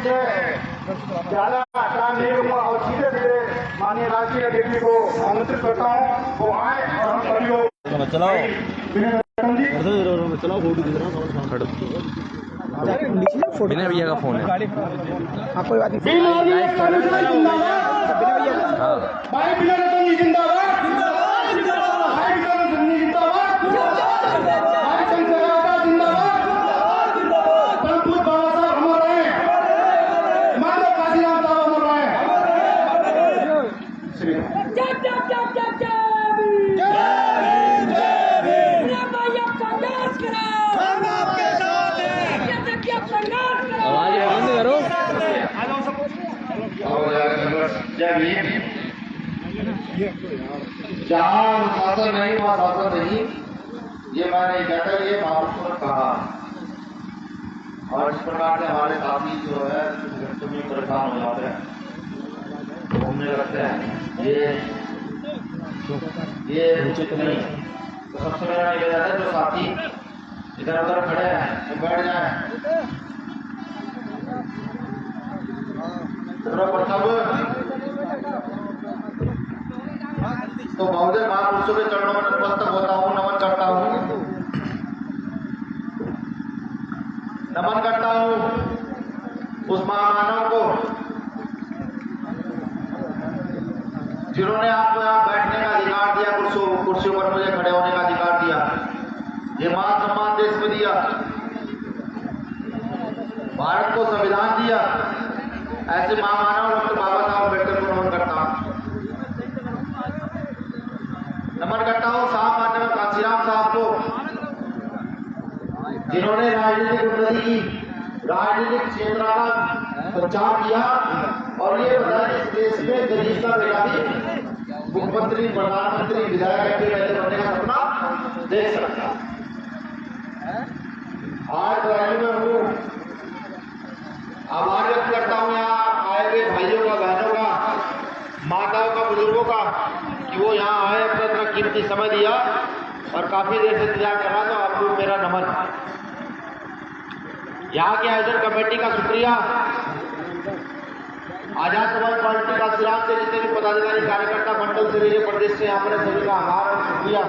से ज्यादा टाइम नहीं लूंगा और सीधे सीधे माननीय राष्ट्रीय अध्यक्ष को आमंत्रित करता हूँ, वो आए और हम सभी लोग चलाओ बिना भैया का फोन है। कोई बात नहीं। भाई बिना रतन जी जिंदाबाद, भाई बिना रतन जी जिंदाबाद, भाई चंद्रशेखर जिंदाबाद, संतोष बाबा साहब अमर रहे, माधव काशीराम साहब अमर रहे। आवाज बंद करो। जहाँ शासन नहीं वहाँ शासन नहीं, ये मैं नहीं कहता, ये महापुरुषों ने कहा। और इस प्रकार से हमारे साथी जो है घंटों में परेशान हो जाते हैं, घूमने लगते हैं, ये उचित नहीं। तो सबसे मेरा निवेदन है जो साथी इधर उधर खड़े हैं वो बैठ जाए। तो बहुजन महापुरुषों के चरणों में नतमस्तक होता हूँ, नमन करता हूँ, नमन करता हूँ उस महामानव को जिन्होंने आपको यहाँ बैठने का अधिकार दिया, कुर्सियों पर मुझे खड़े होने का अधिकार दिया, ये मान सम्मान देश में दिया, भारत को संविधान दिया। ऐसे महामानव डॉक्टर बाबा साहब अम्बेडकर को नमन करता हूँ, नमन करता हूँ साहब माननीय काशीराम साहब को, जिन्होंने राजनीतिक उन्नति की, राजनीतिक क्षेत्र का प्रचार किया और ये बताया इस देश में गरीब का बेटा भी मुख्यमंत्री, प्रधानमंत्री, विधायक के पहले बनने का सपना देख सकता। आज रैली में हूँ, आभार व्यक्त करता हूँ यहाँ आए हुए भाइयों का, बहनों का, माताओं का, बुजुर्गों का, कि वो यहाँ आए, अपना इतना कीमती समय दिया और काफी देर से इंतजार कर रहा। तो आपको मेरा नमन। यहाँ के आयोजन कमेटी का शुक्रिया, आजाद समाज पार्टी का सिराज से जितने भी पदाधिकारी, कार्यकर्ता, मंडल से मेरे प्रदेश से यहाँ पर सभी का आभार और शुक्रिया।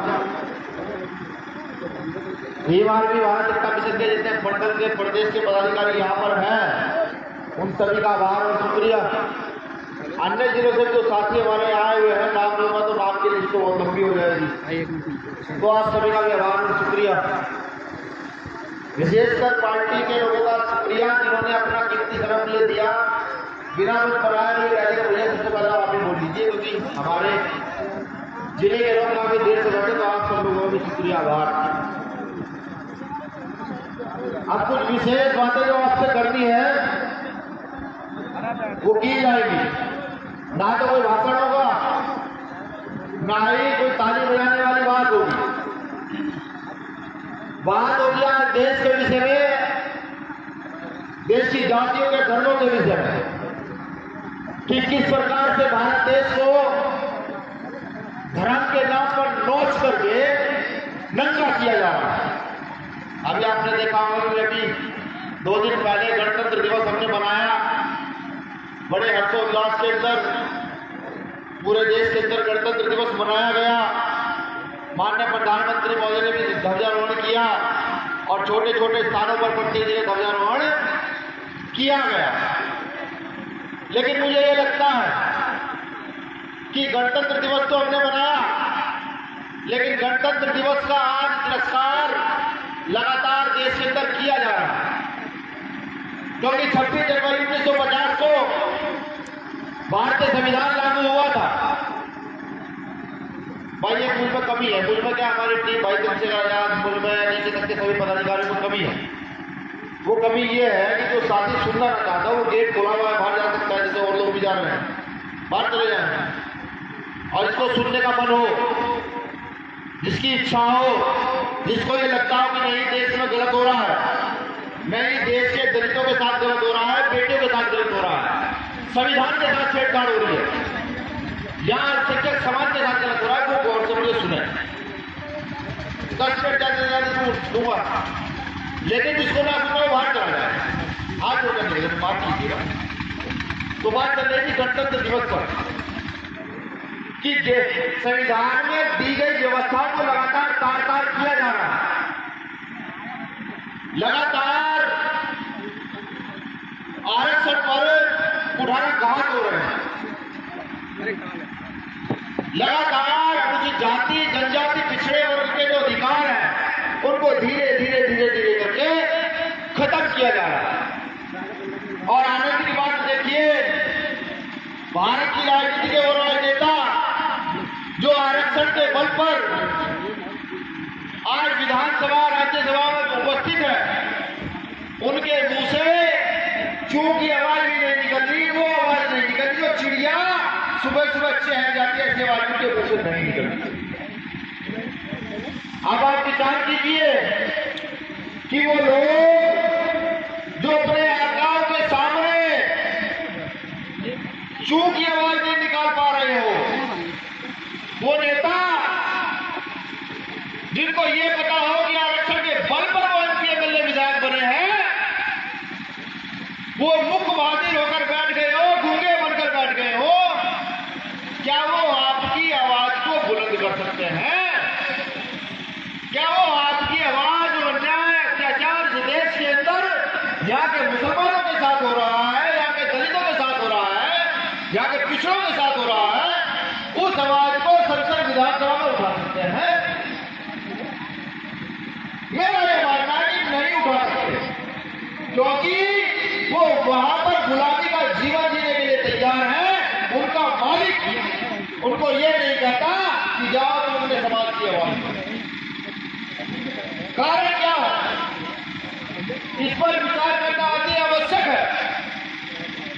भी भारत एकता मिशन के जितने मंडल के, प्रदेश के पदाधिकारी यहाँ पर हैं, उन सभी का आभार और शुक्रिया। अन्य जिलों से जो साथी हमारे आए हुए हैं, नाम लूंगा तो नाम की लिस्ट बहुत लंबी हो जाएगी, तो आप सभी का भी आभार और शुक्रिया। विशेषकर पार्टी के लोगों का शुक्रिया जिन्होंने अपना कीमती समय मुझे दिया, बिना कुछ कराए हुए रैली को। भैया सबसे पहले आप ही बोल दीजिए, क्योंकि हमारे जिले के लोग काफी देर से बैठे, तो आप सब लोगों को भी शुक्रिया, आभार। अब कुछ विशेष बातें जो आपसे करनी है वो की जाएगी। ना तो कोई भाषण होगा, ना ही कोई ताली बजाने वाली बात होगी। बात होगी आज देश के विषय में, देश की जातियों के धर्मों के विषय में, कि किस प्रकार से भारत देश को धर्म के नाम पर नोच करके नंगा किया जा रहा है। अभी आपने देखा होगा कि अभी 2 दिन पहले गणतंत्र दिवस हमने मनाया, बड़े हर्षोल्लास के अंदर पूरे देश के अंदर गणतंत्र दिवस मनाया गया। माननीय प्रधानमंत्री महोदय ने भी ध्वजारोहण किया और छोटे छोटे स्थानों पर प्रत्येक जगह ध्वजारोहण किया गया। लेकिन मुझे ये लगता है कि गणतंत्र दिवस तो हमने मनाया, लेकिन गणतंत्र दिवस का आज तिरस्कार लगातार देश के अंदर किया जा रहा है, क्योंकि 26 जनवरी 1950 को भारतीय संविधान लागू हुआ था। भाई ये मुझ में कमी है, मुझ में क्या, हमारी टीम भाई चंद्रशेखर आजाद, मुझ में नीचे तक के सभी पदाधिकारियों को कमी है। वो कमी ये है कि जो साथी सुनना ना चाहता, वो गेट खुला हुआ है, बाहर जा सकता है, जैसे और लोग भी जा रहे हैं, बाहर चले जाए। और इसको सुनने का मन हो, जिसकी इच्छा हो, जिसको ये लगता हो कि नहीं देश में गलत हो रहा है, नहीं देश के दलितों के साथ गलत हो रहा है, बेटियों के साथ गलत हो रहा है, संविधान के साथ छेड़छाड़ हो रही है, या शिक्षक समाज के साथ गलत हो रहा है, वो गौर से मुझे सुने। 10 मिनट दूंगा, लेकिन जिसको ना सुनो बाहर चला जाए। हाथ जोड़कर निवेदन माफ कीजिएगा, सुभाष चंद्र जी गणतंत्र दिवस पर कि संविधान में दी गई व्यवस्थाओं को लगातार तार-तार किया जा रहा है, लगातार आरक्षण पर कुठारा घात हो रहे हैं, लगातार अनुसूचित जाति जनजाति पिछड़े वर्ग के जो अधिकार हैं उनको धीरे धीरे धीरे धीरे करके खत्म किया जा रहा है। और आनंद की बात देखिए, भारत की राजनीति के वो राजनेता जो आरक्षण के बल पर आज विधानसभा राज्यसभा में उपस्थित है, उनके मुंह से चूं की आवाज भी नहीं निकल रही, वो आवाज नहीं निकल रही, जो चिड़िया सुबह सुबह चहल जाती है, ऐसी आवाज उनके मुंह से नहीं निकल रही। अब आप विचार कीजिए कि वो लोग जो अपने आकाओं के सामने चूं की आवाज नहीं निकाल पा रहे हो, वो नेता जिनको ये पता हो कि आरक्षण के बल पर वो एमपी एमएलए विधायक बने हैं, वो मुख बहादुर होकर बैठ गए हो, गूंगे बनकर बैठ गए हो, क्या वो आपकी आवाज को बुलंद कर सकते हैं? क्या वो आपकी आवाज और अन्याय अत्याचार इस देश के अंदर यहाँ के मुसलमानों के साथ हो रहा है, यहाँ के दलितों के साथ हो रहा है, यहाँ के पिछड़ों के साथ हो रहा है, उस आवाज को संसद विधानसभा में उठा सकते हैं? मेरा यह मानना है कि नहीं उठा सकते, क्योंकि वो वहां पर गुलामी का जीवन जीने के लिए तैयार है। उनका मालिक उनको ये नहीं कहता कि जाओ तुम अपने समाज की आवाज करो। कारण क्या है? इस पर विचार करना अति आवश्यक है।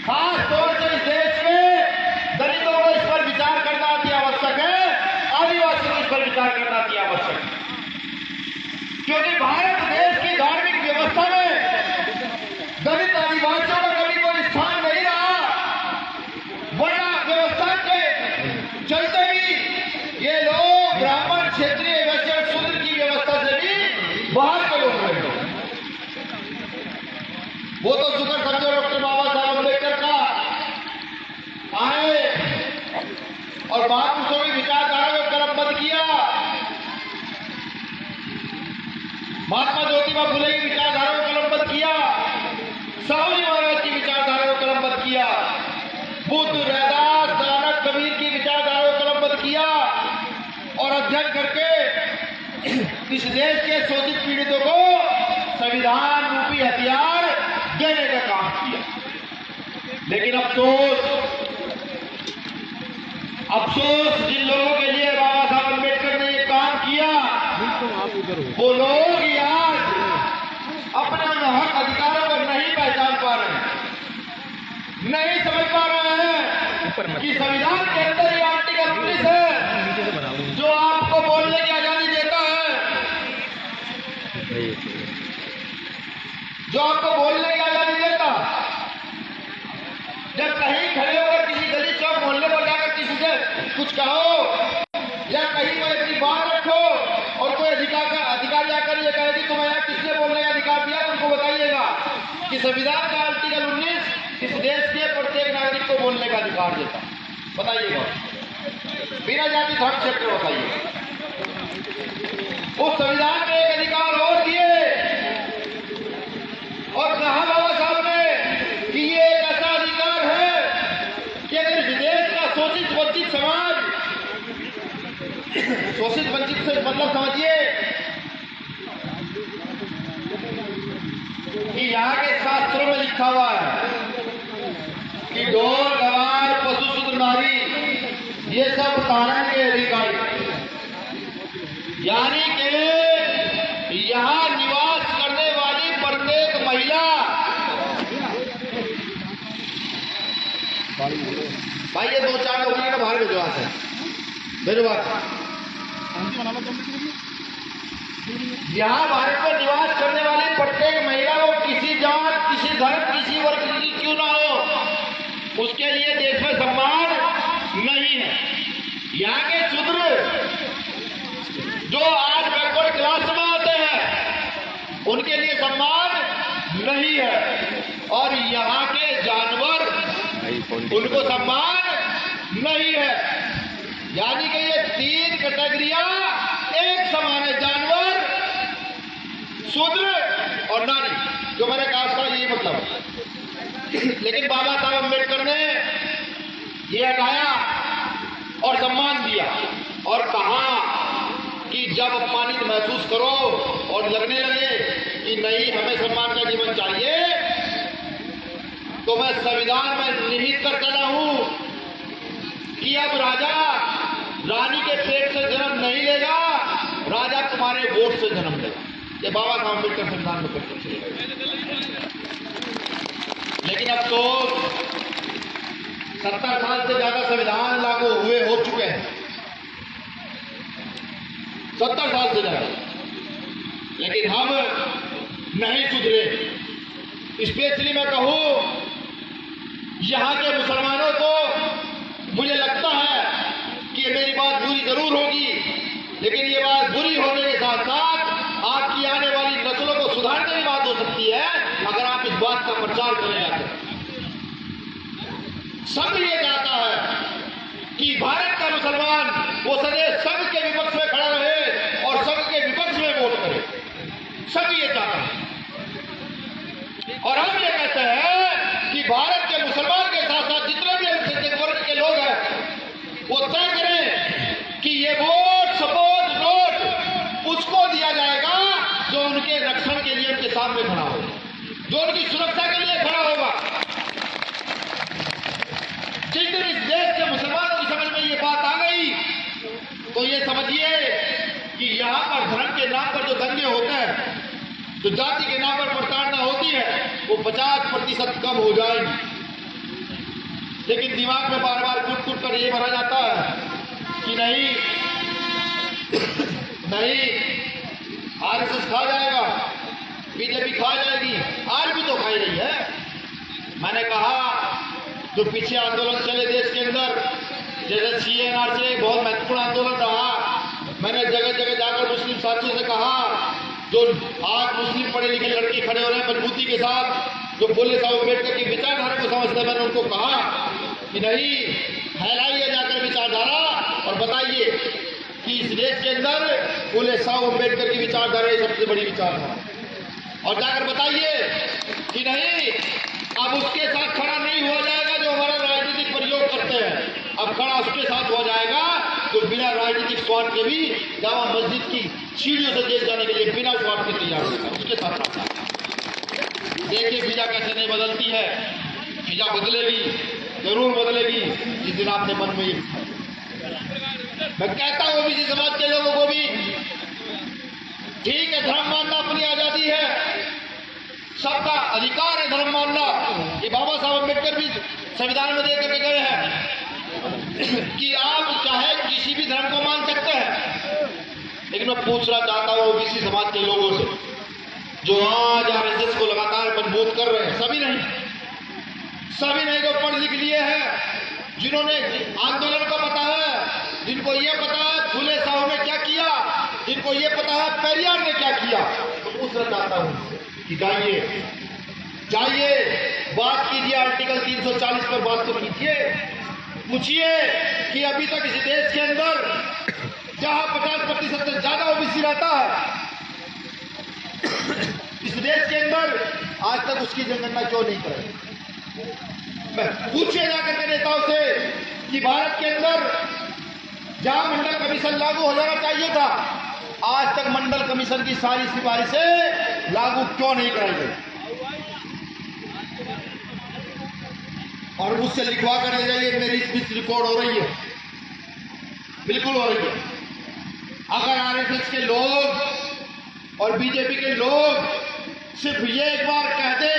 खास तौर से इस देश के दलितों को इस पर विचार करना अति आवश्यक है, आदिवासियों को इस पर विचार करना अति आवश्यक है, क्योंकि भारत देश की धार्मिक व्यवस्था में दलित आदिवासियों का कभी कोई स्थान नहीं रहा, वरना व्यवस्था के चलते भी ये लोग ब्राह्मण क्षेत्रीय वैश्य और शूद्र की व्यवस्था से भी बाहर के लोग रहे। वो तो शुक्र समझो डॉक्टर बाबा साहब अम्बेडकर का आए और महापुरुषों की विचारधारा को कलमबंद किया, महात्मा ज्योतिबा फुले की विचारधारा को कलमबंद किया, साहनी महाराज की विचारधारा को कलमबंद किया, बुद्ध रैदास नानक कबीर की विचारधारा को कलमबंद किया और अध्ययन करके इस देश के शोषित पीड़ितों को संविधान रूपी हथियार देने का काम किया। लेकिन अफसोस जिन लोगों के लिए बाबा साहब अम्बेडकर ने ये काम किया, वो लोग आज अपने हक अधिकारों को नहीं पहचान पा रहे हैं, नहीं समझ पा रहे हैं कि संविधान के अंदर ये आर्टिकल 19 है जो आपको बोलने की आजादी देता है, जो आपको बोलने की आजादी देता। जब कहीं खड़े होकर किसी गली चौक मोहल्ले पर जाकर किसी से कुछ कहो या कहीं पर अपनी बात रखो और कोई अधिकारी आकर ये कहे कि तुम्हें यहाँ किसने बोलने का अधिकार दिया, उनको बताइएगा कि संविधान का आर्टिकल 19 इस देश के प्रत्येक नागरिक को बोलने का अधिकार देता। बताइएगा, बिना जाति धर्म क्षेत्र बताइए। उस संविधान में एक अधिकार और दिए और कहा बाबा साहब ने कि ये एक ऐसा अधिकार है कि अगर विदेश का शोषित वंचित समाज, शोषित वंचित से मतलब समझिए कि यहाँ के शास्त्रों में लिखा हुआ है कि ढोर गवार पशु शूद्र नारी ये सब तारण के अधिकारी, यानी कि यहाँ निवास करने वाली प्रत्येक महिला, भाई ये 2-4 लोग का बाहर भेजो से मेरे बात। यहाँ भारत में निवास करने वाली प्रत्येक महिला को किसी जात, किसी धर्म, किसी वर्ग की क्यों ना हो, उसके लिए देश में सम्मान नहीं है। यहाँ के शूद्र जो आज बैकवर्ड क्लास में आते हैं उनके लिए सम्मान नहीं है और यहाँ के जानवर उनको सम्मान नहीं है। यानी कि ये तीन कैटेगरियां एक समान है, जानवर, शूद्र और नारी, जो मैंने कहा उसका ये मतलब है। लेकिन बाबा साहब अम्बेडकर ने ये हटाया और सम्मान दिया और कहा कि जब अपमानित महसूस करो और लगने लगे कि नहीं हमें सम्मान का जीवन चाहिए, तो मैं संविधान में निहित कर चला हूं कि अब राजा रानी के पेट से जन्म नहीं लेगा, राजा तुम्हारे वोट से जन्म लेगा। ये बाबा साहब अम्बेडकर संविधान में करके चले गए। लेकिन अब तो 70 साल से ज्यादा संविधान लागू हुए हो चुके हैं, 70 साल से ज्यादा, लेकिन हम नहीं सुधरे। स्पेशली मैं कहूं यहां के मुसलमानों को, मुझे लगता है कि मेरी बात बुरी जरूर होगी, लेकिन ये बात बुरी होने के साथ साथ आपकी आने वाली नस्लों को सुधारने की बात हो सकती है अगर आप इस बात का प्रचार करें। सब ये चाहता है कि भारत का मुसलमान वो सदैव सब के विपक्ष में खड़ा रहे और सब के विपक्ष में वोट करे, सब ये चाहता है। और हम ये कहते हैं कि भारत के मुसलमान के साथ साथ जितने भी अल्पसंख्यक वर्ग के लोग हैं वो तय करें कि ये वोट, सपोर्ट, नोट उसको दिया जाएगा जो उनके रक्षण के लिए उनके सामने खड़ा हो, जो उनकी सुरक्षा के लिए खड़ा होगा। जिस दिन इस देश के मुसलमानों की समझ में ये बात आ गई तो ये समझिए कि यहाँ पर धर्म के नाम पर जो दंगे होते हैं, जो जाति के नाम पर प्रताड़ना होती है, वो 50% कम हो जाएगी। लेकिन दिमाग में बार बार कूट कूट कर ये भरा जाता है कि नहीं नहीं, आरएसएस खा जाएगा, बीजेपी खा जाएगी, आज भी तो खाई रही है। मैंने कहा जो पीछे आंदोलन चले देश के अंदर, जैसे सीएनआरसी बहुत महत्वपूर्ण आंदोलन रहा, मैंने जगह जगह जाकर मुस्लिम साथियों से कहा, जो आज मुस्लिम पढ़े लिखे लड़के खड़े हो रहे हैं मजबूती के साथ, जो बोले साहब अम्बेडकर की विचारधारा को समझते हैं, मैंने उनको कहा कि नहीं, फैलाइए जाकर विचारधारा और बताइए कि इस देश के अंदर बोले साहब अम्बेडकर की विचारधारा सबसे बड़ी विचारधारा, और जाकर बताइए कि नहीं, अब उसके साथ खड़ा नहीं हुआ जाएगा जो हमारा राजनीतिक प्रयोग करते हैं, अब खड़ा उसके साथ हो जाएगा जो बिना राजनीतिक स्वार्थ के भी जामा मस्जिद की सीढ़ियों से जेल जाने के लिए बिना स्वार्थ के तैयार होगा, उसके साथ रहता है। देखिए फिजा कैसे नहीं बदलती है, फिजा बदलेगी, जरूर बदलेगी जिस दिन आपने मन में ये। मैं कहता हूं ओबीसी समाज के लोगों को भी, ठीक है धर्म मानना अपनी आजादी है, सबका अधिकार है धर्म मानना, ये बाबा साहब अम्बेडकर भी संविधान में दे करके गए हैं कि आप चाहे किसी भी धर्म को मान सकते हैं। लेकिन मैं पूछना चाहता हूं ओबीसी समाज के लोगों से जो आज आरएसएस को लगातार मजबूत कर रहे हैं, सभी नहीं जो पढ़ लिख लिए हैं, जिन्होंने आंदोलन को पता है, जिनको ये पता है फुले साहब ने क्या किया, जिनको ये पता है पेरियार ने क्या किया, तो पूछना चाहता हूं कि जाइए बात कीजिए, आर्टिकल 340 पर बात तो कीजिए, पूछिए कि अभी तक इस देश के अंदर जहां 50% से ज्यादा ओबीसी रहता है, इस देश के अंदर आज तक उसकी जनगणना क्यों नहीं करे। पूछिए जाकर के नेताओं से कि भारत के अंदर जहां मंडल कमीशन लागू हो जाना चाहिए था, आज तक मंडल कमीशन की सारी सिफारिशें लागू क्यों नहीं कराई गई। और मुझसे लिखवा कर ले जाइए, मेरी स्पीच रिकॉर्ड हो रही है, बिल्कुल हो रही है। अगर आरएसएस के लोग और बीजेपी के लोग सिर्फ ये एक बार कह दे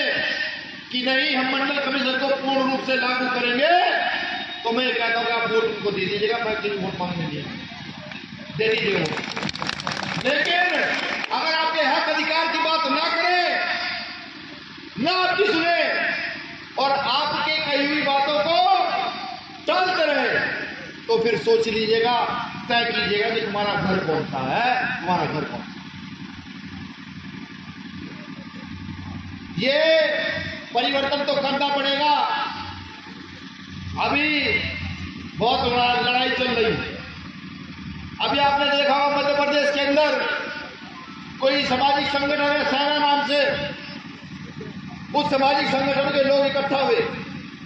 कि नहीं हम मंडल कमीशन को पूर्ण रूप से लागू करेंगे, तो मैं कहता हूं कि आप वोट उनको दे दीजिएगा, मैं किसी वोट मांगने नहीं दे दीजिएगा वोट। लेकिन अगर आपके हक अधिकार की बात ना करें, ना आपकी सुने और आपके कही हुई बातों को टालते रहे, तो फिर सोच लीजिएगा, तय कीजिएगा कि तुम्हारा घर कौन सा है, तुम्हारा घर कौन सा। ये परिवर्तन तो करना पड़ेगा। अभी बहुत लड़ाई चल रही है। अभी आपने देखा होगा मध्य प्रदेश के अंदर कोई सामाजिक संगठन है सेना नाम से, उस सामाजिक संगठन के लोग इकट्ठा हुए,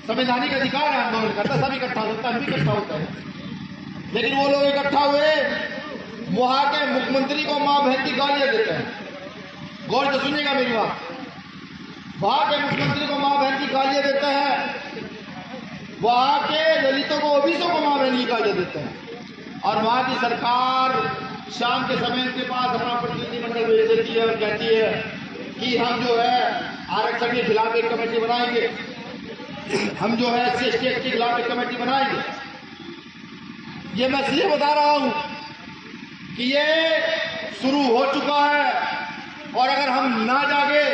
संवैधानिक अधिकार है आंदोलन करता, सब इकट्ठा होता है, इकट्ठा होता है, लेकिन वो लोग इकट्ठा हुए वहां के मुख्यमंत्री को मां बहन की गालियां देते हैं। गौर से सुनिएगा मेरी बात। वहां के मुख्यमंत्री को मां बहन की गालियां देते हैं, वहां के दलितों को ओबीसी को मां बहन की गालियां देते हैं, और वहां की सरकार शाम के समय के पास अपना प्रतिनिधिमंडल भेज देती है और कहती है कि हम जो है आरक्षण के खिलाफ एक कमेटी बनाएंगे, हम जो है SC ST के खिलाफ एक कमेटी बनाएंगे। ये मैं इसलिए बता रहा हूं कि ये शुरू हो चुका है, और अगर हम ना जागे,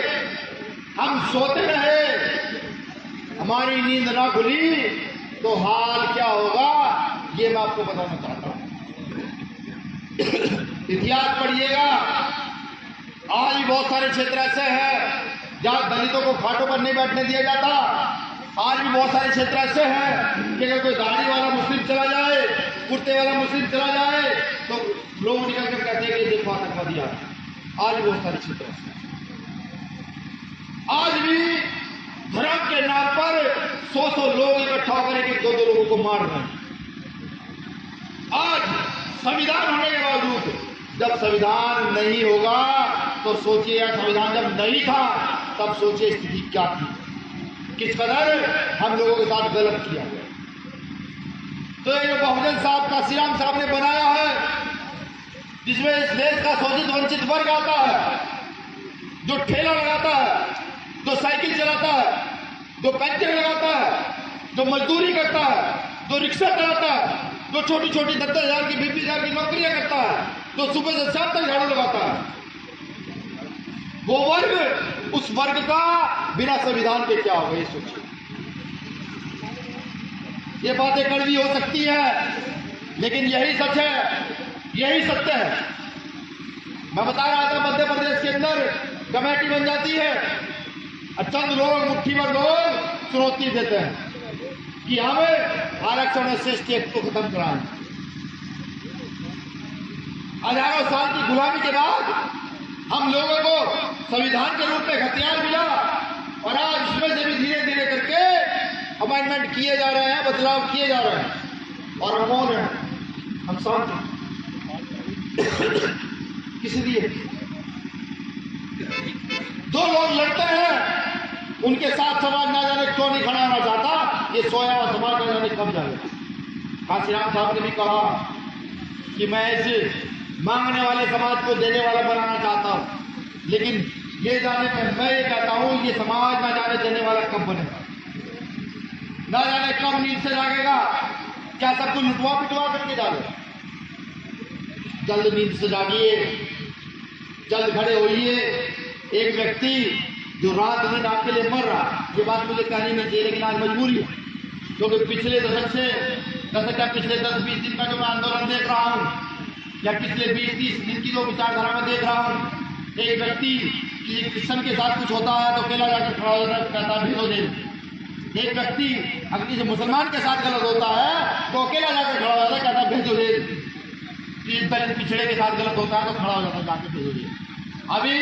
हम सोते रहे, हमारी नींद ना खुली, तो हाल क्या होगा ये मैं आपको बताना चाहता हूं। इतिहास पढ़िएगा, आज भी बहुत सारे क्षेत्र ऐसे हैं जहां दलितों को खाटों पर नहीं बैठने दिया जाता। आज भी बहुत सारे क्षेत्र ऐसे हैं कि अगर कोई दाढ़ी वाला मुस्लिम चला जाए, कुर्ते वाला मुस्लिम चला जाए, तो लोग निकल कर कहते हैं कि देखो आतंकवादी आ रहे हैं। आज भी बहुत सारे क्षेत्र ऐसे हैं। आज भी धर्म के नाम पर 100 लोग इकट्ठा होकर एक 2 लोगों को मार रहे हैं। आज संविधान होने के बावजूद, जब संविधान नहीं होगा तो सोचिए, संविधान जब नहीं था तब सोचिए स्थिति क्या थी, किस कदर हम लोगों के साथ गलत किया। तो ये बहुजन साहब काशीराम साहब ने बनाया है, जिसमें इस देश का शोषित वंचित वर्ग आता है, जो ठेला लगाता है, जो साइकिल चलाता है, जो पेंशन लगाता है, जो मजदूरी करता है, जो रिक्शा चलाता है, जो छोटी छोटी 10,000 की 20,000 की नौकरियां करता है, जो सुबह से शाम तक झाड़ू लगाता है, वो वर्ग, उस वर्ग का बिना संविधान के क्या होगा ये सोचिए। ये बातें कड़वी हो सकती है, लेकिन यही सच है, यही सत्य है। मैं बता रहा था मध्य प्रदेश के अंदर कमेटी बन जाती है, चंद लोग, मुट्ठी भर लोग चुनौती देते हैं कि हमें आरक्षण SC ST को खत्म कराएं। हजारों साल की गुलामी के बाद हम लोगों को संविधान के रूप में हथियार मिला, और आज इसमें से भी धीरे धीरे करके अमेंडमेंट किए जा रहे हैं, बदलाव किए जा रहे हैं, और हम मौन हैं, हम शांत हैं। किस लिए? जो लोग लड़ते हैं उनके साथ समाज ना जाने क्यों नहीं खड़ा होना चाहता, ये सोया हुआ समाज ना जाने कब जाएगा। काशीराम साहब ने भी कहा कि मैं इस मांगने वाले समाज को देने वाला बनाना चाहता हूं, लेकिन ये जाने में मैं ये कहता हूं, ये समाज ना जाने देने वाला कब बनेगा, ना जाने कब नींद से जागेगा। क्या सबको लुटवा पिटवा करके जागे? जल्द नींद से जागिए, जल्द खड़े होइए। एक व्यक्ति जो रात दिन आपके लिए मर रहा, ये बात मुझे कहनी नहीं चाहिए, लेकिन आज मजबूरी है, क्योंकि पिछले दशक क्या पिछले 10-20 दिन का जो मैं आंदोलन देख रहा हूँ, या पिछले 20-30 दिन की जो विचारधारा में देख रहा हूँ, एक व्यक्ति किसी क्रिश्चन के साथ कुछ होता है तो अकेला जाकर खड़ा हो जाता, कहता है भेजो दे। एक व्यक्ति अगर किसी मुसलमान के साथ गलत होता है तो अकेला जाकर खड़ा हो जाता है, कहता है भेजो दे। दलित पिछड़े के साथ गलत होता है तो खड़ा हो जाता है, जाके भेजो दे। अभी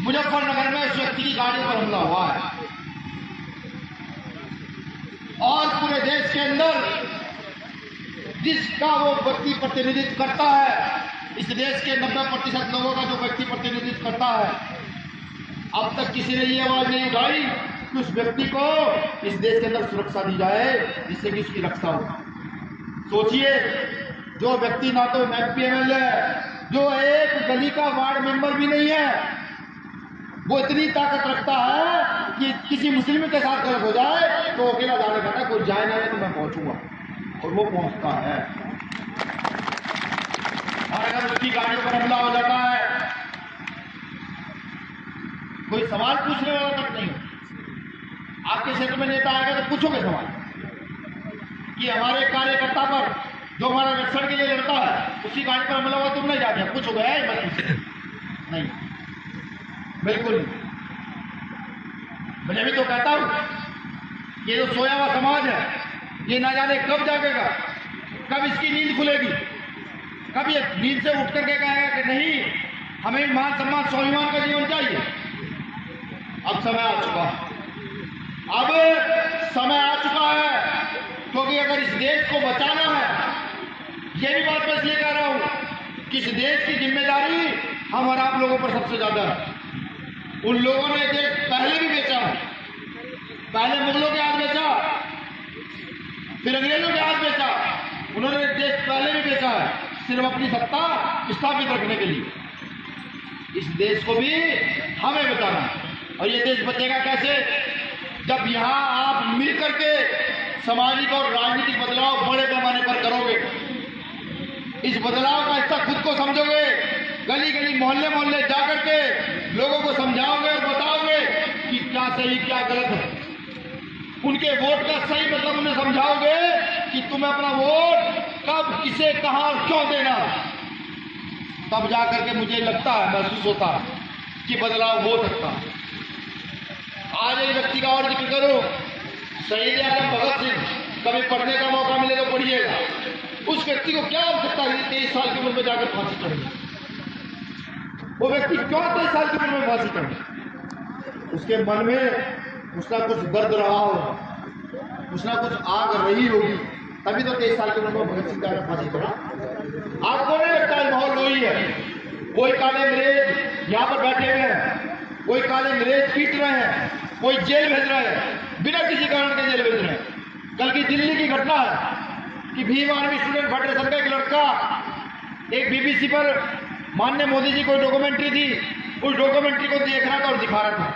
मुजफ्फरनगर में उस व्यक्ति की गाड़ी पर हमला हुआ है, और पूरे देश के अंदर जिसका वो व्यक्ति प्रतिनिधित्व करता है, इस देश के 90% लोगों का जो व्यक्ति प्रतिनिधित्व करता है, अब तक किसी ने ये आवाज नहीं उठाई कि उस व्यक्ति को इस देश के अंदर सुरक्षा दी जाए जिससे कि उसकी रक्षा हो। सोचिए, जो व्यक्ति ना तो MP MLA है, जो एक गली का वार्ड मेंबर भी नहीं है, वो इतनी ताकत रखता है कि किसी मुस्लिम के साथ गलत हो जाए तो अकेला जाने कहता है कोई जाए ना तो मैं पहुंचूंगा, और वो पहुंचता है। और अगर उसकी गाड़ी पर हमला हो जाता है, कोई सवाल पूछने वाला तक नहीं हो। आपके क्षेत्र में नेता आएगा तो पूछोगे सवाल कि हमारे कार्यकर्ता पर, जो हमारा रक्षण के लिए लड़ता है, उसकी गाड़ी पर हमला हुआ, तुम नहीं जाते, पूछोगे? मत पूछो, नहीं, बिल्कुल नहीं। मैं भी तो कहता हूं ये जो सोया हुआ समाज है ये ना जाने कब जागेगा, कब इसकी नींद खुलेगी, कब ये नींद से उठ करके कहेगा कि नहीं हमें मान सम्मान स्वाभिमान का जीवन चाहिए। अब समय आ चुका है, अब समय आ चुका है, क्योंकि अगर इस देश को बचाना है, ये भी बात मैं इसलिए कह रहा हूं कि इस देश की जिम्मेदारी हम और आप लोगों पर सबसे ज्यादा है। उन लोगों ने देश पहले भी बेचा है, पहले मुगलों के हाथ बेचा, फिर अंग्रेजों के हाथ बेचा, उन्होंने देश पहले भी बेचा है सिर्फ अपनी सत्ता स्थापित रखने के लिए। इस देश को भी हमें बचाना है। और ये देश बचेगा कैसे? जब यहाँ आप मिल करके सामाजिक और राजनीतिक बदलाव बड़े पैमाने पर करोगे, इस बदलाव का हिस्सा खुद को समझोगे, गली गली मोहल्ले मोहल्ले जा करके लोगों को समझाओगे और बताओगे कि क्या सही क्या गलत है, उनके वोट का सही मतलब उन्हें समझाओगे कि तुम्हें अपना वोट कब किसे कहां और क्यों देना, तब जा करके मुझे लगता है, महसूस होता है कि बदलाव हो सकता है। आज एक व्यक्ति का और जिक्र करो, शहीद आजम भगत सिंह, कभी पढ़ने का मौका मिले तो पढ़िएगा। उस व्यक्ति को क्या आवश्यकता है 23 साल की उम्र में जाकर फांसी चढ़े? वो व्यक्ति क्यों 23 साल की उम्र में फांसी चढ़े? उसके मन में कुछ ना कुछ दर्द रहा होगा, कुछ ना कुछ आग रही होगी, तभी तो 23 साल की उम्र में भगत सिंह जाकर फांसी चढ़ा। आपको नहीं लगता है माहौल वही है? कोई काले अंग्रेज यहाँ पर बैठे हुए हैं, कोई काले अंग्रेज पीट रहे हैं, कोई जेल भेज रहे हैं, बिना किसी कारण के जेल भेज रहे हैं। कल की दिल्ली की घटना है कि भीम आर्मी स्टूडेंट फेडरेशन का एक लड़का एक बीबीसी पर माननीय मोदी जी को डॉक्यूमेंट्री थी, उस डॉक्यूमेंट्री को देख रहा था और दिखा रहा था।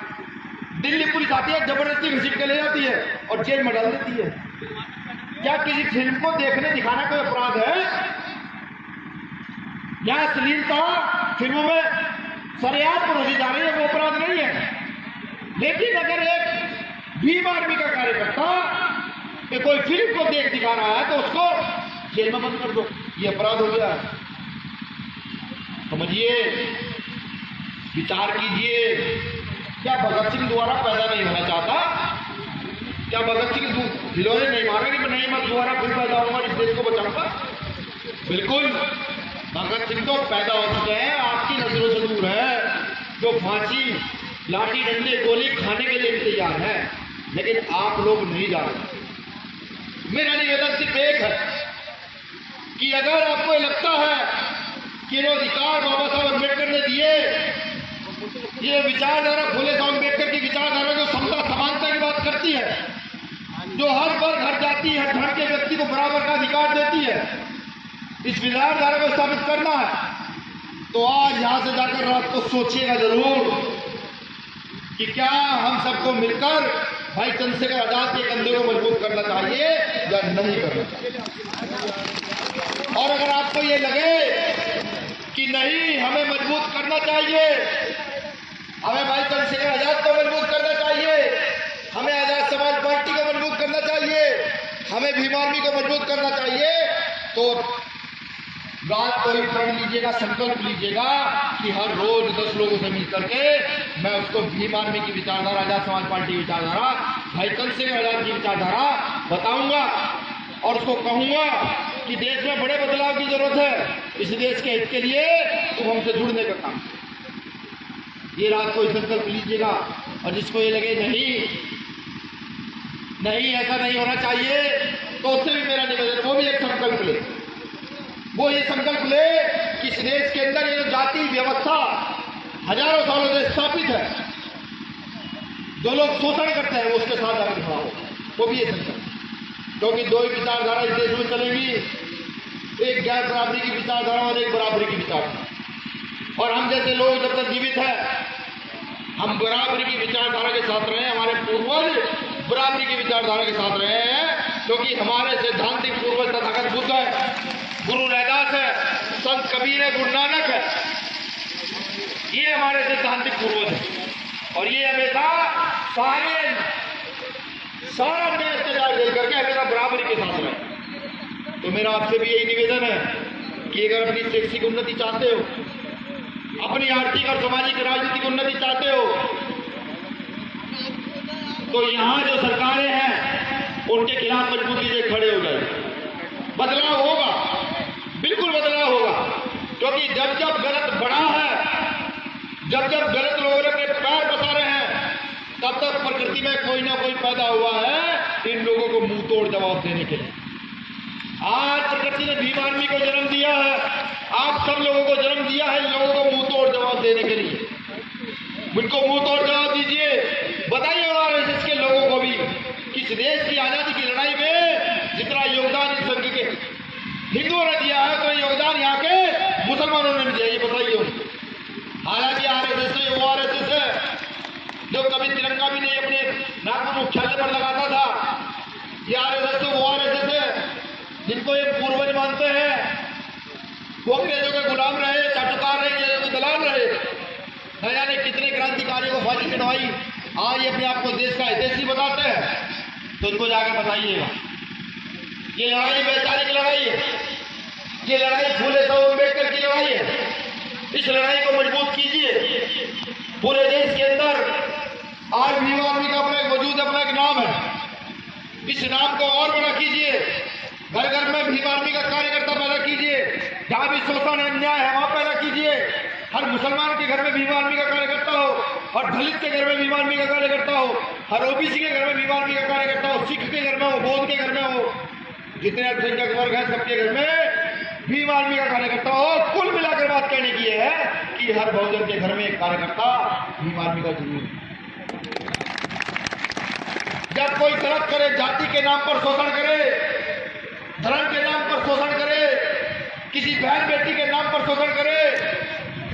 दिल्ली पुलिस आती है, जबरदस्ती घसीट के ले जाती है और जेल में डाल देती है। क्या किसी फिल्म को देखने दिखाना कोई अपराध है? क्या अश्लीलता फिल्मों में सरेआम परोसी जा रही है, वो अपराध नहीं है। लेकिन अगर एक भीम आर्मी का कार्यकर्ता कि कोई फिल्म को देख दिखा रहा है तो उसको जेल में बंद कर दो, ये अपराध हो गया। समझिए, विचार कीजिए, क्या भगत सिंह दोबारा पैदा नहीं होना चाहता? क्या भगत सिंह खिलौने नहीं मारा कि नहीं मैं दोबारा फिर पैदा होऊंगा, इस देश को बचाऊंगा? बिल्कुल, भगत सिंह तो पैदा हो चुके हैं, आपकी नजरों से दूर है, जो फांसी लाठी डंडे गोली खाने के लिए तैयार है, लेकिन आप लोग नहीं जा रहे। मेरा निवेदन सिर्फ एक है कि अगर आपको लगता है कि जो अधिकार बाबा साहब अम्बेडकर ने दिए, ये विचारधारा फूले साहब अम्बेडकर की विचारधारा जो समता समानता की बात करती है, जो हर वर्ग हर जाति हर धर्म के व्यक्ति को बराबर का अधिकार देती है, इस विचारधारा को स्थापित करना है तो आज यहां से जाकर रात को सोचिएगा जरूर कि क्या हम सबको मिलकर भाई चंद्रशेखर आजाद के कंधे को मजबूत करना चाहिए या नहीं करना चाहिए। और अगर आपको ये लगे कि नहीं हमें मजबूत करना चाहिए, हमें भाई चंद्रशेखर आजाद को मजबूत करना चाहिए, हमें आजाद समाज पार्टी को मजबूत करना चाहिए, हमें भीम आर्मी को मजबूत करना चाहिए, तो रात को ही प्रण लीजिएगा, संकल्प लीजिएगा कि हर रोज 10 लोगों से मिल करके मैं उसको भीम आर्मी की विचारधारा, आजाद समाज पार्टी की विचारधारा, भाई चंद्रशेखर आजाद की विचारधारा बताऊंगा और उसको कहूंगा कि देश में बड़े बदलाव की जरूरत है, इस देश के हित के लिए तुम हमसे जुड़ने का काम। ये रात को संकल्प लीजिएगा। और जिसको ये लगे नहीं ऐसा नहीं होना चाहिए, तो उससे भी मेरा निवेदन, वो भी एक संकल्प ले, वो ये संकल्प ले कि इस देश के अंदर ये जाति व्यवस्था हजारों सालों से स्थापित है, जो लोग शोषण करते हैं वो उसके साथ जाकर खड़ा हो, वो भी ये संकल्प। क्योंकि दो ही विचारधारा इस देश में चलेंगी, एक गैर बराबरी की विचारधारा और एक बराबरी की विचारधारा। और हम जैसे लोग जब तक जीवित है हम बराबरी की विचारधारा के साथ रहे, हमारे पूर्वज बराबरी की विचारधारा के साथ रहे हैं, क्योंकि हमारे सैद्धांतिक पूर्वज तथागत बुद्ध है, गुरु रैदास है, संत कबीर है, गुरु नानक है, ये हमारे सैद्धांतिक पूर्वज है। और ये हमेशा सारा अत्याचार झेल करके हमेशा बराबरी के साथ रहे। तो मेरा आपसे भी यही निवेदन है कि अगर अपनी शैक्षिक उन्नति चाहते हो, अपनी आर्थिक और सामाजिक राजनीतिक उन्नति चाहते हो, तो यहाँ जो सरकारें हैं उनके खिलाफ मजबूती से खड़े हो जाए। बदलाव होगा, बिल्कुल बदलाव होगा, क्योंकि जब जब गलत बढ़ा है, जब जब गलत लोगों ने अपने पैर पसारे हैं, तब तक प्रकृति में कोई ना कोई पैदा हुआ है इन लोगों को मुंह तोड़ जवाब देने के लिए। आज प्रकृति ने भीम आर्मी को जन्म दिया है, आप सब लोगों को जन्म दिया है इन लोगों को मुंह तोड़ जवाब देने के लिए। उनको मुंह तोड़ जवाब दीजिए, बताइए आरएसएस के लोगों को भी कि इस देश की आजादी की लड़ाई में जितना योगदान इस संघ के हिंदुओं ने दिया है तो योगदान यहाँ के मुसलमानों ने भी दिया, ये बताइए उनको। हालांकि आरएसएस तो वो आरएसएस है जो कभी तिरंगा भी नहीं अपने नागपुर मुख्यालय पर लगाता था। ये आरएसएस तो वो आरएसएस है जिनको ये पूर्वज मानते हैं, वो अंग्रेजों के गुलाम रहे, चाटुकार रहे, अंग्रेजों के दलाल रहे, न जाने कितने क्रांतिकारियों को फांसी चढ़वाई। आज ये अपने आप को देश का हितैषी बताते हैं, तो उनको जाकर बताइएगा ये लड़ाई बेचारे की लड़ाई है, ये लड़ाई फूले साहब अम्बेडकर की लड़ाई है। इस लड़ाई को मजबूत कीजिए। पूरे देश के अंदर आज भीम आर्मी का अपना एक वजूद, अपना एक नाम है। इस नाम को और बड़ा कीजिए, घर घर में भीम आर्मी का कार्यकर्ता पैदा कीजिए, जहां भी शोषण अन्याय है वहां पैदा कीजिए। हर मुसलमान के घर में भीम आर्मी का कार्यकर्ता हो, हर दलित के घर में भीम आर्मी का कार्यकर्ता हो, हर ओबीसी के घर में भीम आर्मी का कार्यकर्ता हो, सिख के घर में हो, बौद्ध के घर में हो, जितने अल्पसंख्यक वर्ग हैं सबके घर में भीम आर्मी का कार्यकर्ता हो। कुल मिलाकर बात कहने की है कि हर बहुजन के घर में एक कार्यकर्ता भीम आर्मी का जरूर है। जब कोई गलत करे, जाति के नाम पर शोषण करे, धर्म के नाम पर शोषण करे, किसी बहन बेटी के नाम पर शोषण करे,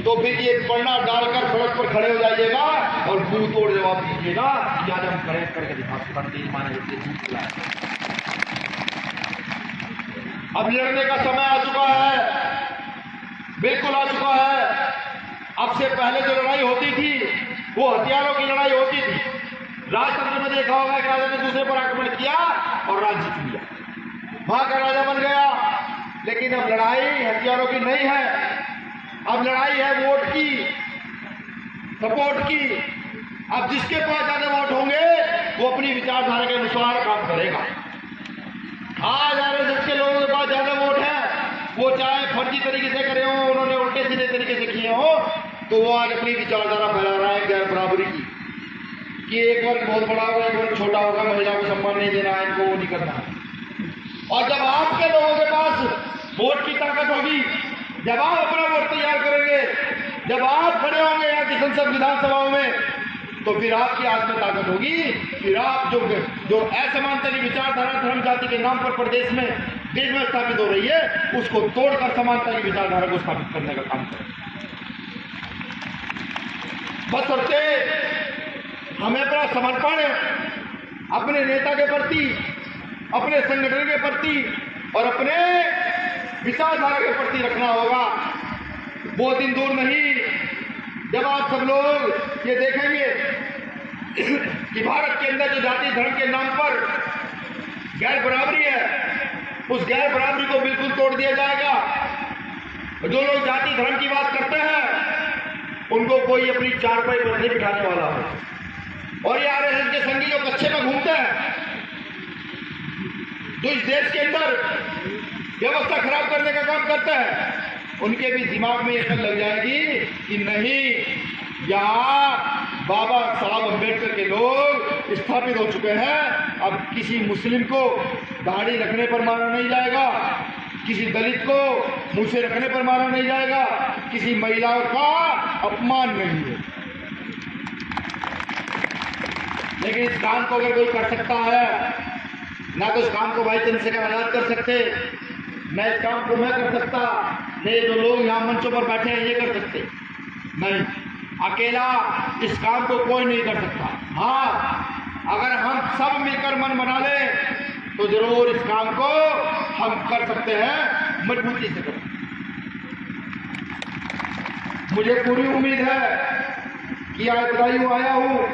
तो फिर ये पढ़ना डालकर सड़क पर खड़े हो जाइएगा और मुंह तोड़ जवाब दीजिएगा कि आज हम करें करके दिखा सकते। अब लड़ने का समय आ चुका है, बिल्कुल आ चुका है। अब से पहले जो लड़ाई होती थी वो हथियारों की लड़ाई होती थी। राजतंत्र में देखा होगा कि राजा ने दूसरे पर आक्रमण किया और राज्य जीत लिया, वहां का राजा बन गया। लेकिन अब लड़ाई हथियारों की नहीं है, अब लड़ाई है वोट की, सपोर्ट की। अब जिसके पास ज्यादा वोट होंगे वो अपनी विचारधारा के अनुसार काम करेगा। आज आरएसएस के लोगों के पास ज्यादा वोट है, वो चाहे फर्जी तरीके से करे हो, उन्होंने उल्टे सीधे तरीके से किए हो, तो वो आज अपनी विचारधारा फैला रहा है गैर बराबरी की, कि एक वर्ग बहुत बड़ा होगा, एक वर्ग छोटा होगा, महिला को सम्मान नहीं देना है, इनको वो नहीं करना है। और जब आपके लोगों के पास वोट की ताकत होगी, जब आप अपना वोट तैयार करेंगे, जब आप खड़े होंगे यहाँ की संसद विधानसभाओं में, तो फिर आपकी हाथ में ताकत होगी। फिर आप जो असमानता की विचारधारा धर्म जाति के नाम पर प्रदेश में देश में स्थापित हो रही है, उसको तोड़कर समानता की विचारधारा को स्थापित करने का काम करें। बस करते हमें अपना समर्पण अपने नेता के प्रति, अपने संगठन के प्रति और अपने विचारधारा के प्रति रखना होगा। वो दिन दूर नहीं जब आप सब लोग ये देखेंगे कि भारत के अंदर जो जाति धर्म के नाम पर गैर बराबरी है, उस गैर बराबरी को बिल्कुल तोड़ दिया जाएगा। जो लोग जाति धर्म की बात करते हैं उनको कोई अपनी चारपाई पर नहीं बिठाने वाला हो। और ये आरएसएस के संगी जो कच्चे में घूमते हैं, जो इस देश के अंदर व्यवस्था खराब करने का काम करते हैं, उनके भी दिमाग में ये लग जाएगी कि नहीं, यहाँ बाबा साहब अम्बेडकर के लोग स्थापित हो चुके हैं। अब किसी मुस्लिम को दाढ़ी रखने पर मारा नहीं जाएगा, किसी दलित को मूछें रखने पर मारा नहीं जाएगा, किसी महिलाओं का अपमान नहीं है। लेकिन इस काम को अगर कोई कर सकता है, ना तो इस काम को भाई चंद्रशेखर आजाद कर सकते, न इस काम को मैं कर सकता, नहीं जो लोग यहाँ मंचों पर बैठे हैं ये कर सकते। नहीं, अकेला इस काम को कोई नहीं कर सकता। हाँ, अगर हम सब मिलकर मन बना ले तो जरूर इस काम को हम कर सकते हैं, मजबूती से कर। मुझे पूरी उम्मीद है कि आज बदायूं आया हूँ,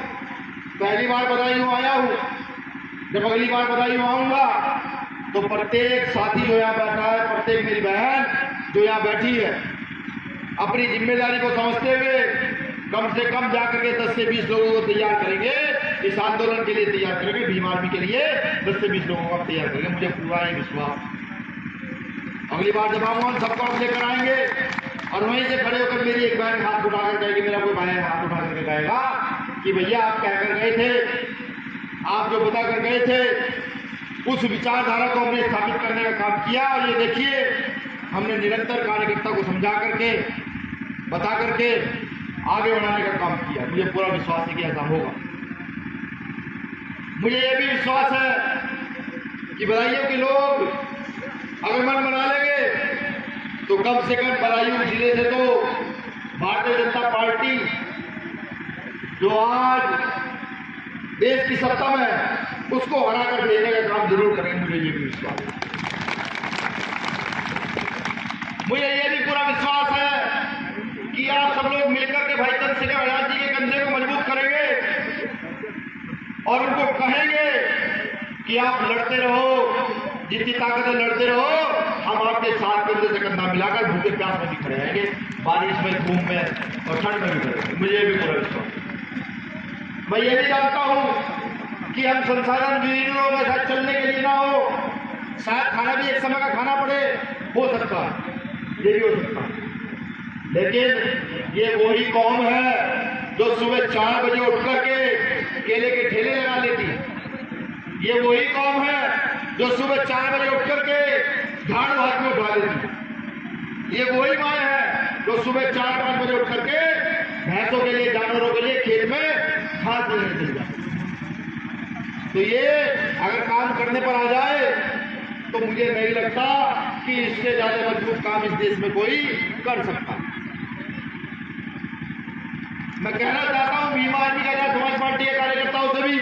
पहली बार बदायूं आया हूँ, जब अगली बार बदायूं आऊंगा तो प्रत्येक साथी जो यहाँ बैठा है, प्रत्येक मेरी बहन जो यहाँ बैठी है, अपनी जिम्मेदारी को समझते हुए कम से कम जाकर के 10 से 20 लोगों को तैयार करेंगे इस आंदोलन के लिए तैयार करेंगे, भीम आर्मी के लिए 10 से 20 लोगों को तैयार करेंगे, मुझे पूरा है विश्वास। अगली बार जब आऊंगा सबको आप लेकर आएंगे और वहीं से खड़े होकर मेरी एक बहन हाथ उठाकर कहेगी, मेरा कोई भाई हाथ उठा करके कहेगा कि भैया आप कह कर गए थे, आप जो बता कर गए थे उस विचारधारा को हमने स्थापित करने का काम किया, और ये देखिए हमने निरंतर कार्यकर्ता को समझा करके बता करके आगे बढ़ाने का काम किया। मुझे पूरा विश्वास है कि ऐसा होगा। मुझे यह भी विश्वास है कि बदायूं के लोग अगर मन बना लेंगे तो कम से कम बदायूं जिले से तो भारतीय जनता पार्टी जो आज देश की सत्ता में है उसको हराकर भेजने का काम जरूर करेंगे। मुझे ये भी विश्वास है। मुझे ये भी पूरा विश्वास है कि आप सब लोग मिलकर के भाई चंद्रशेखर आजाद जी के कंधे को मजबूत करेंगे और उनको कहेंगे कि आप लड़ते रहो, जितनी ताकत है लड़ते रहो, हम आपके साथ कंधे से कंधा मिलाकर भूखे प्यास में भी खड़े रहेंगे, बारिश में, धूप में और ठंड में भी खड़े रहेंगे। मुझे भी पूरा विश्वास है। मैं ये भी जानता हूं कि हम संसाधन विहीन लोग ऐसा चलने के लिए ना हो, शायद खाना भी एक समय का खाना पड़े, हो सकता है, ये भी हो सकता है, लेकिन ये वही कौम है जो सुबह 4 बजे उठ करके केले के ठेले लगा लेती है। ये वही कौम है जो सुबह 4 बजे उठ करके झाड़ू हाथ में उठा लेती है। ये वही माँ है जो सुबह 4-5 बजे उठ करके भैंसों के लिए, जानवरों के लिए खेत में घास देने चल जाए। तो ये अगर काम करने पर आ जाए तो मुझे नहीं लगता कि इससे ज्यादा मजबूत काम इस देश में कोई कर सकता। मैं कहना चाहता हूं भीम आर्मी का समाज पार्टी के कार्यकर्ताओं से भी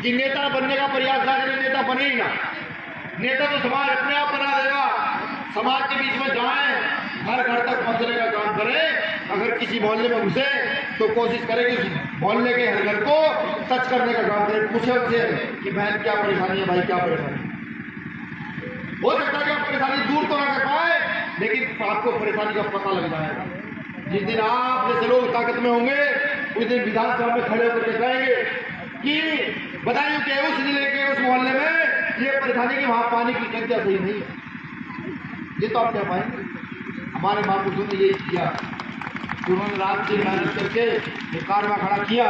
कि नेता बनने का प्रयास ना करें, नेता बने ही ना। नेता तो समाज अपने आप बना देगा। समाज के बीच में जाएं, हर घर तक पहुंचने का काम करें। अगर किसी मोहल्ले में घुसे तो कोशिश करें कि उस मोहल्ले के हर घर को टच करने का काम करें, पूछे उनसे कि बहन क्या परेशानी है, भाई क्या परेशानी है। हो सकता है कि आप परेशानी दूर तो ना कर पाए, लेकिन आपको परेशानी का पता लग जाएगा। जिस दिन आप जैसे लोग ताकत में होंगे उस दिन विधानसभा में खड़े होकर कहेंगे कि बदायूं के उस जिले के उस मोहल्ले में ये परेशानी की वहां पानी की टंकियां सही नहीं है। ये तो आप कह पाएंगे। हमारे महापुरुषों ने ये किया, उन्होंने रात से मेहनत करके अधिकार में खड़ा किया,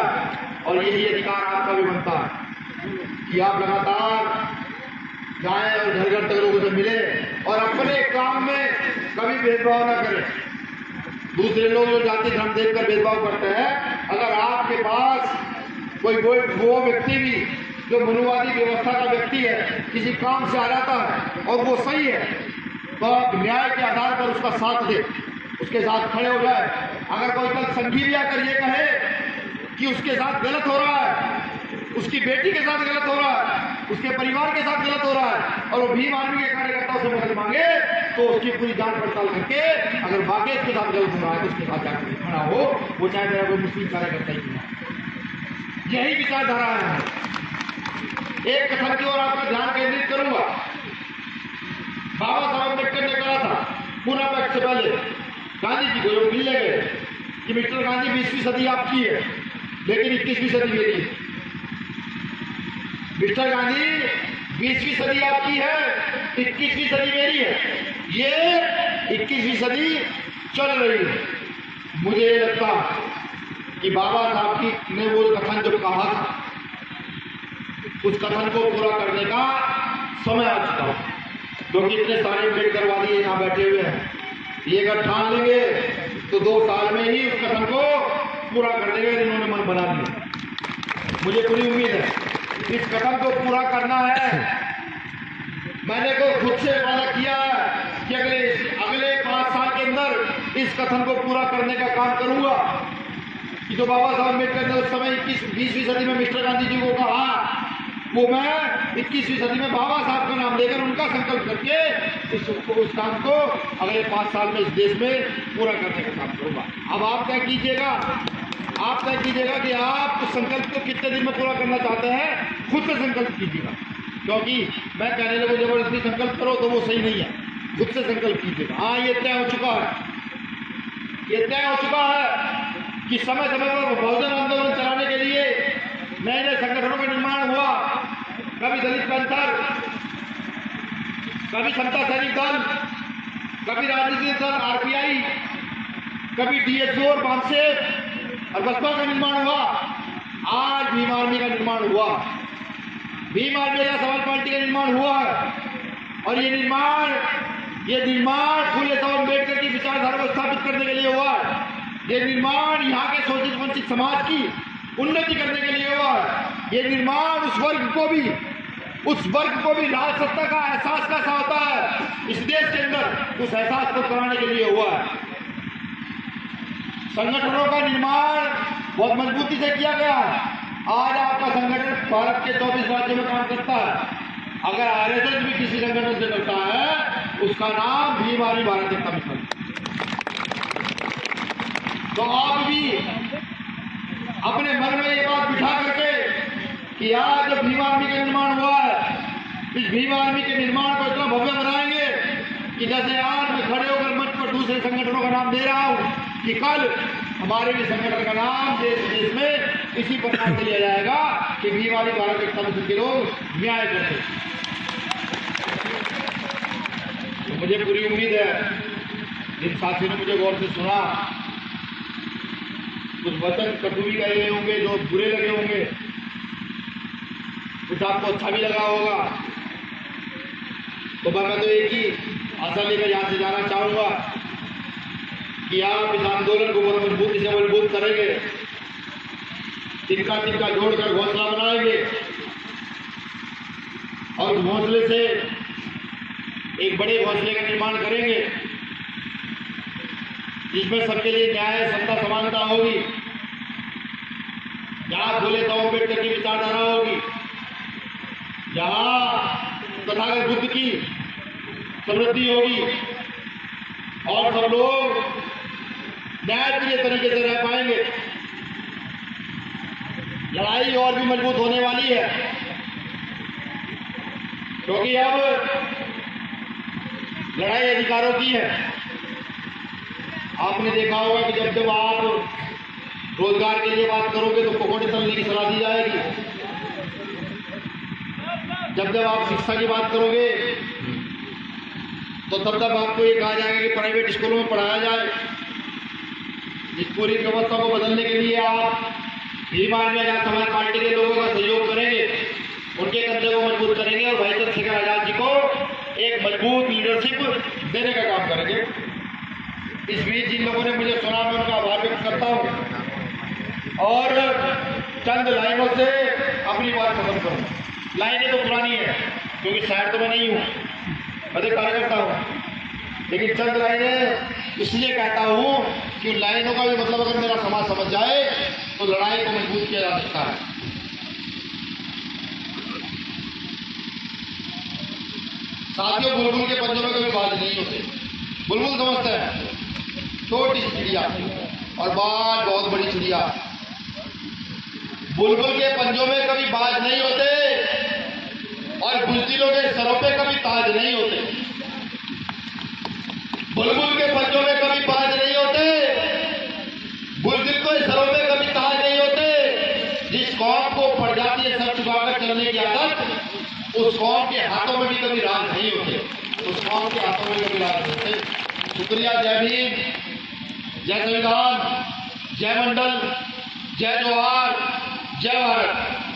और यही अधिकार आपका भी बनता है कि आप लगातार जाएं और घर घर तक लोगों से मिले और अपने काम में कभी भेदभाव ना करें। दूसरे लोग जो जाति धर्म देखकर भेदभाव करते हैं, अगर आपके पास कोई वो व्यक्ति भी जो मनुवादी व्यवस्था का व्यक्ति है, किसी काम से आ जाता है और वो सही है, तो आप न्याय के आधार पर उसका साथ दे, उसके साथ खड़े हो जाए। अगर कोई कल संघी भी आकर ये कहे कि उसके साथ गलत हो रहा है, उसकी बेटी के साथ गलत हो रहा है, उसके परिवार के साथ गलत हो रहा है, और वो भीम आर्मी के कार्यकर्ताओं से मदद मांगे, तो उसकी पूरी जांच पड़ताल करके अगर वाकई इसके साथ गलत हो रहा है तो उसके साथ जाकर खड़ा हो, वो चाहे मेरा कोई मुस्लिम कार्यकर्ता ही नहीं। यही विचारधारा है। एक कथन की ओर आपका ध्यान केंद्रित करूंगा। बाबा साहब अम्बेडकर ने कहा था पूना पैक्ट से पहले गांधी जी को जो मिलने गए कि मिस्टर गांधी 20वीं सदी आपकी है लेकिन 21वीं सदी मेरी है। मिस्टर गांधी 20वीं सदी आपकी है, 21वीं सदी मेरी है। ये 21वीं सदी चल रही है। मुझे लगता कि बाबा साहब की ने वो कथन जो कहा था उस कथन को पूरा करने का समय आ चुका है, क्योंकि इतने सारे अम्बेडकरवादी यहाँ बैठे हुए हैं। ये अगर ठान लेंगे तो 2 साल में ही उस कथन को पूरा कर देंगे जिन्होंने मन बना लिया। मुझे पूरी उम्मीद है इस कथन को पूरा करना है। मैंने को खुद से वादा किया कि अगले 5 साल के अंदर इस कथन को पूरा करने का काम करूंगा कि जो बाबा साहब अम्बेडकर ने उस समय 20वीं सदी में मिस्टर गांधी जी को कहा, वो मैं 21वीं सदी में बाबा साहब का नाम लेकर उनका संकल्प करके उस काम को अगले 5 साल में इस देश में पूरा करने का काम करूंगा। अब आप तय कीजिएगा, आप तय कीजिएगा कि आप उस संकल्प को कितने दिन में पूरा करना चाहते हैं। खुद से संकल्प कीजिएगा, क्योंकि मैं कहने लगूं जबरदस्ती संकल्प करो तो वो सही नहीं है। खुद से संकल्प कीजिएगा। हाँ, ये तय हो चुका है, ये तय हो चुका है कि समय समय पर बहुजन आंदोलन चलाने के लिए नए नए संगठनों का निर्माण हुआ। कभी दलित पैंथर, कभी समता सैनिक दल, कभी राजनीतिक दल आरपीआई, कभी डीएसओ और बामसेफ और बसपा का निर्माण हुआ। आज भीम आर्मी का निर्माण हुआ, भीम आर्मी का समाज पार्टी का निर्माण हुआ है। और ये निर्माण फूले साहब अम्बेडकर की विचारधारा को स्थापित करने के लिए हुआ है। ये निर्माण यहाँ के शोषित वंचित समाज की उन्नति करने के लिए हुआ है। ये निर्माण उस वर्ग को भी राज सत्ता का एहसास कैसा होता है इस देश के अंदर, उस एहसास को कराने के लिए हुआ है। संगठनों का निर्माण बहुत मजबूती से किया गया है। आज आपका संगठन भारत के 24 राज्यों में काम करता है। अगर आरएसएस भी किसी संगठन से करता है, उसका नाम भीम आर्मी भारत एकता मिशन। तो आप भी अपने मन में ये बात बिठा करके कि आज जब भीम आर्मी का निर्माण हुआ है, इस भीम आर्मी के निर्माण को इतना भव्य बनाएंगे कि जैसे आज मैं खड़े होकर मंच पर दूसरे संगठनों का नाम दे रहा हूं, कि कल हमारे भी संगठन का नाम देश विदेश में इसी प्रकार से लिया जाएगा कि भीम आर्मी भारत एकता मिशन के लोग न्याय करते। तो मुझे पूरी उम्मीद है जिन साथियों ने मुझे गौर से सुना, कुछ वचन कटु भी कहे होंगे जो बुरे लगे होंगे, कुछ आपको अच्छा भी लगा होगा। तो मैं तो एक ही आशा लेकर यहाँ से जाना चाहूंगा कि आप इस आंदोलन को बहुत मजबूती से मजबूत करेंगे, तिनका तिनका जोड़कर घोंसला बनाएंगे और उस घोंसले से एक बड़े घोंसले का निर्माण करेंगे जिसमें सबके लिए न्याय, समता, समानता होगी, जहां फूले साहब अम्बेडकर की विचारधारा होगी, जहां तथागत बुद्ध की समृद्धि होगी और सब लोग न्यायप्रिय तरीके से रह पाएंगे। लड़ाई और भी मजबूत होने वाली है, क्योंकि अब लड़ाई अधिकारों की है। आपने देखा होगा कि जब जब आप रोजगार के लिए बात करोगे तो पकौड़े तलने की सलाह दी जाएगी। जब जब आप शिक्षा की बात करोगे तो तब तब आपको ये कहा जाएगा कि प्राइवेट स्कूलों में पढ़ाया जाए। इस पूरी व्यवस्था को बदलने के लिए आप भीम आर्मी समाज पार्टी के लोगों का सहयोग करेंगे, उनके कंधे को मजबूत करेंगे और भाई चंद्रशेखर आजाद जी को एक मजबूत लीडरशिप देने का काम करेंगे। इस बीच जिन लोगों ने मुझे सुना, मैं उनका आभार व्यक्त करता हूँ और चंद लाइनों से अपनी बात खत्म करूँ। लाइनें तो पुरानी है क्योंकि शायर तो मैं नहीं हूँ, मैं तो कार्यकर्ता हूँ, लेकिन चंद लाइनें इसलिए कहता हूँ कि उन लाइनों का भी मतलब अगर मेरा समाज समझ जाए तो लड़ाई को मजबूत किया जा सकता है। साथियों, बुलबुल के पंजों में कभी बाज नहीं होते। बुलबुल समझते हैं छोटी सी चिड़िया और बाज बहुत बड़ी चिड़िया। बुलबुल के पंजों में कभी बाज नहीं होते और बुजदिलों के सरों पे कभी ताज नहीं होते। बुलबुल के पंजों में कभी बाज नहीं होते, बुजदिल के सरों पे कभी ताज नहीं होते। जिस कौम को पड़ जाती है सर झुकाकर चलने की आदत, उस कौम के हाथों में भी कभी राज नहीं होते, उस कौम के हाथों में कभी राज नहीं होते। शुक्रिया। जय भीम, जय संविधान, जय मंडल, जय जोहार, जय भारत।